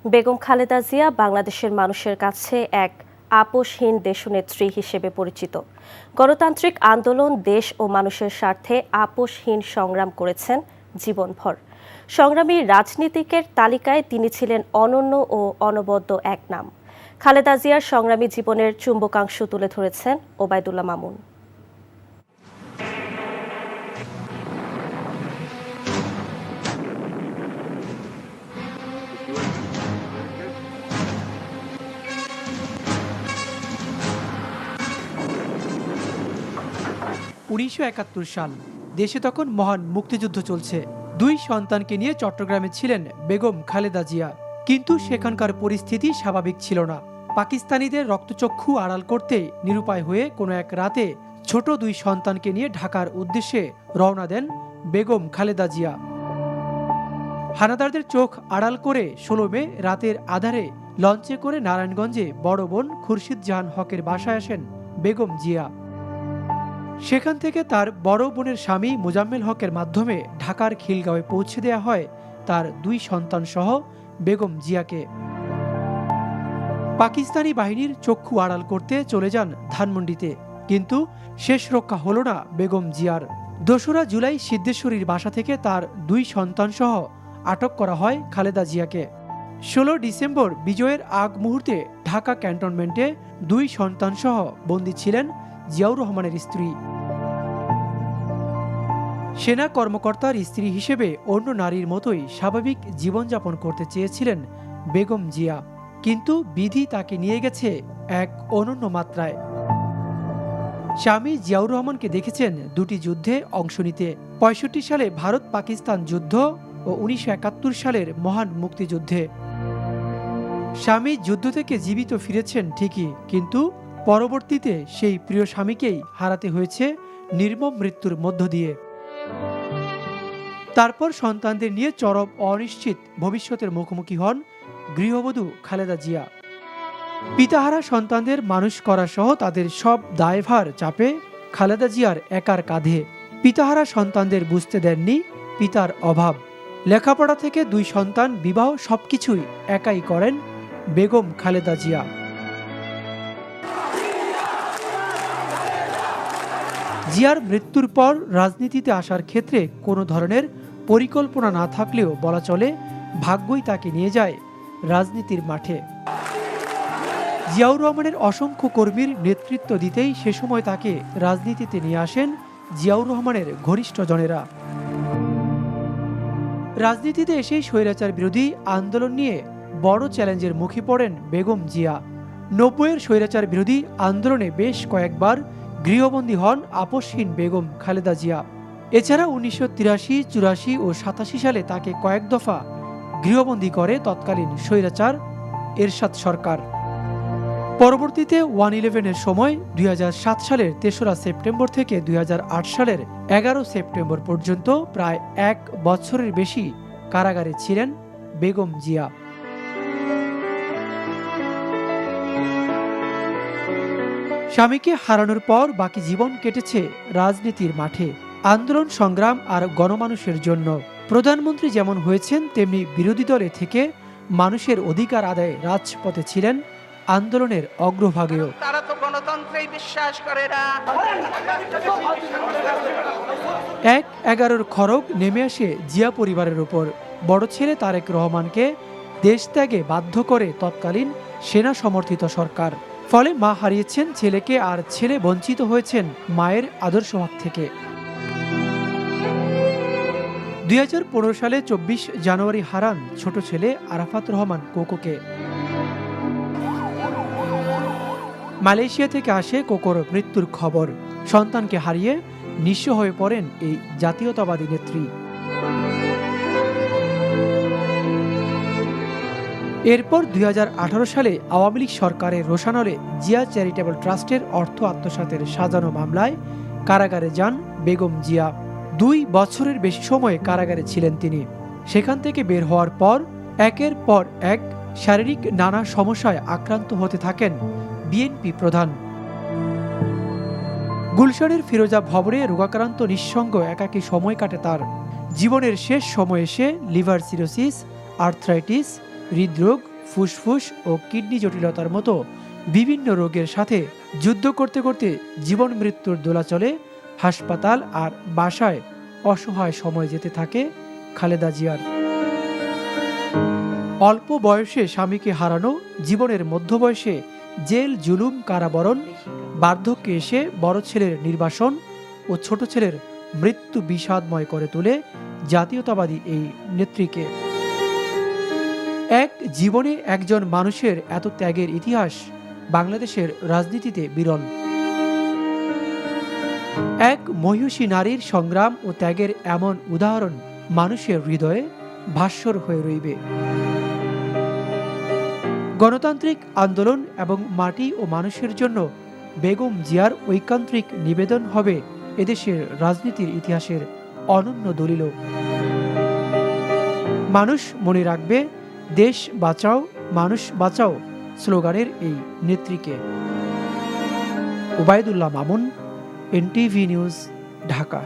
বেগম খালেদা জিয়া বাংলাদেশের মানুষের কাছে এক আপোষহীন দেশনেত্রী হিসেবে পরিচিত। গণতান্ত্রিক আন্দোলন, দেশ ও মানুষের স্বার্থে আপোষহীন সংগ্রাম করেছেন জীবনভর। সংগ্রামী রাজনীতিকের তালিকায় তিনি ছিলেন অনন্য ও অনবদ্য এক নাম। খালেদা জিয়ার সংগ্রামী জীবনের চুম্বকাংশ তুলে ধরেছেন ওবায়দুল্লাহ মামুন। ১৯৭১ সাল, দেশে তখন মহান মুক্তিযুদ্ধ চলছে। দুই সন্তানকে নিয়ে চট্টগ্রামে ছিলেন বেগম খালেদা জিয়া, কিন্তু সেখানকার পরিস্থিতি স্বাভাবিক ছিল না। পাকিস্তানিদের রক্তচক্ষু আড়াল করতে নিরুপায় হয়ে কোনো এক রাতে ছোট দুই সন্তানকে নিয়ে ঢাকার উদ্দেশ্যে রওনা দেন বেগম খালেদা জিয়া। হানাদারদের চোখ আড়াল করে ১৬ মে রাতের আধারে লঞ্চে করে নারায়ণগঞ্জে বড় বোন খুরশিদ জাহান হকের বাসায় আসেন বেগম জিয়া। সেখান থেকে তার বড় বোনের স্বামী মোজাম্মেল হকের মাধ্যমে ঢাকার খিলগাঁওয়ে পৌঁছে দেয়া হয় তার দুই সন্তান সহ বেগম জিয়াকে। পাকিস্তানি বাহিনীর চক্ষু আড়াল করতে চলে যান ধানমন্ডিতে, কিন্তু শেষ রক্ষা হল না বেগম জিয়ার। ২রা জুলাই সিদ্ধেশ্বরীর বাসা থেকে তার দুই সন্তান সহ আটক করা হয় খালেদা জিয়াকে। ১৬ ডিসেম্বর বিজয়ের আগ মুহূর্তে ঢাকা ক্যান্টনমেন্টে দুই সন্তান সহ বন্দী ছিলেন জিয়াউর রহমানের স্ত্রী। সেনা কর্মকর্তার স্ত্রী হিসেবে অন্য নারীর মতোই স্বাভাবিক জীবনযাপন করতে চেয়েছিলেন বেগম জিয়া, কিন্তু বিধি তাকে নিয়ে গেছে এক অনন্য মাত্রায়। স্বামী জিয়াউর রহমানকে দেখেছেন দুটি যুদ্ধে অংশ নিতে, ৬৫ সালে ভারত পাকিস্তান যুদ্ধ ও ১৯৭১ সালের মহান মুক্তিযুদ্ধে। স্বামী যুদ্ধ থেকে জীবিত ফিরেছেন ঠিকই, কিন্তু পরবর্তীতে সেই প্রিয় স্বামীকেই হারাতে হয়েছে নির্মম মৃত্যুর মধ্য দিয়ে। তারপর সন্তানদের নিয়ে চরম অনিশ্চিত ভবিষ্যতের মুখোমুখি হন গৃহবধূ খালেদা জিয়া। পিতাহারা সন্তানদের মানুষ করা সহ তাদের সব দায়ভার চাপে খালেদা জিয়ার একার কাঁধে। পিতাহারা সন্তানদের বুঝতে দেননি পিতার অভাব। লেখাপড়া থেকে দুই সন্তান, বিবাহ সবকিছুই একাই করেন বেগম খালেদা জিয়া। জিয়ার মৃত্যুর পর রাজনীতিতে আসার ক্ষেত্রে কোনো ধরনের পরিকল্পনা না থাকলেও বলা চলে ভাগ্যই তাকে নিয়ে যায় রাজনীতির মাঠে। জিয়াউর রহমানের অসংখ্য কর্মীর নেতৃত্ব দিতেই সে সময় তাকে রাজনীতিতে নিয়ে আসেন জিয়াউর রহমানের ঘনিষ্ঠজনেরা। রাজনীতিতে এসেই স্বৈরাচার বিরোধী আন্দোলন নিয়ে বড় চ্যালেঞ্জের মুখে পড়েন বেগম জিয়া। ৯০-এর স্বৈরাচার বিরোধী আন্দোলনে বেশ কয়েকবার গৃহবন্দী হন আপোষহীন বেগম খালেদা জিয়া। এছাড়া ১৯৮৩, ৮৪ ও ৮৭ সালে তাকে কয়েক দফা গৃহবন্দী করে তৎকালীন স্বৈরাচার এরশাদ সরকার। পরবর্তীতে ১১১-এর সময় ২০০৭ সালের ৩রা সেপ্টেম্বর থেকে ২০০৮ সালের ১১ সেপ্টেম্বর পর্যন্ত প্রায় ১ বছরের বেশি কারাগারে ছিলেন বেগম জিয়া। স্বামীকে হারানোর পর বাকি জীবন কেটেছে রাজনীতির মাঠে, আন্দোলন সংগ্রাম আর গণমানুষের জন্য। প্রধানমন্ত্রী যেমন হয়েছেন, তেমনি বিরোধী দলে থেকে মানুষের অধিকার আদায়ে রাজপথে ছিলেন আন্দোলনের অগ্রভাগেও। তারা তো গণতন্ত্রেই বিশ্বাস করে না। ১/১১ খড়গ নেমে আসে জিয়া পরিবারের উপর। বড় ছেলে তারেক রহমানকে দেশ ত্যাগে বাধ্য করে তৎকালীন সেনা সমর্থিত সরকার। ফলে মা হারিয়েছেন ছেলেকে, আর ছেলে বঞ্চিত হয়েছেন মায়ের আদর্শবাদ থেকে। ২০১৫ সালে ২৪ জানুয়ারি হারান ছোট ছেলে আরাফাত রহমান কোকোকে। মালয়েশিয়া থেকে আসে কোকোর মৃত্যুর খবর। সন্তানকে হারিয়ে নিঃস্ব হয়ে পড়েন এই জাতীয়তাবাদী নেত্রী। এরপর ২০১৮ সালে আওয়ামী লীগ সরকারের রোষানলে জিয়া চ্যারিটেবল ট্রাস্টের অর্থ আত্মসাতের সাজানো মামলায় কারাগারে যান বেগম জিয়া। ২ বছরের বেশি সময় কারাগারে ছিলেন তিনি। সেখান থেকে বের হওয়ার পর একের পর এক শারীরিক নানা সমস্যায় আক্রান্ত হতে থাকেন বিএনপি প্রধান। গুলশানের ফিরোজা ভবনে রোগাক্রান্ত নিঃসঙ্গ একাকী সময় কাটে তার। জীবনের শেষ সময় এসে লিভার সিরোসিস, আর্থ্রাইটিস, হৃদরোগ ফুসফুস ও কিডনি জটিলতার মতো বিভিন্ন রোগের সাথে যুদ্ধ করতে করতে জীবন মৃত্যুর দোলাচলে হাসপাতাল আর বাসায় অসহায় সময় যেতে থাকে খালেদা জিয়ার। অল্প বয়সে স্বামীকে হারানো, জীবনের মধ্যবয়সে জেল, জুলুম, কারাবরণ, বার্ধক্যে এসে বড় ছেলের নির্বাসন ও ছোট ছেলের মৃত্যু বিষাদময় করে তোলে জাতীয়তাবাদী এই নেত্রীকে। এক জীবনে একজন মানুষের এত ত্যাগের ইতিহাস বাংলাদেশের রাজনীতিতে বিরল। এক মহিষী নারীর সংগ্রাম ও ত্যাগের এমন উদাহরণ মানুষের হৃদয়ে ভাস্বর হয়ে রইবে। গণতান্ত্রিক আন্দোলন এবং মাটি ও মানুষের জন্য বেগম জিয়ার ঐকান্তিক নিবেদন হবে এদেশের রাজনীতির ইতিহাসের অনন্য দলিল। মানুষ মনে রাখবে, দেশ বাঁচাও, মানুষ বাঁচাও স্লোগানের এই নেত্রীকে। Obaidullah Mamun, NTV news, Dhaka.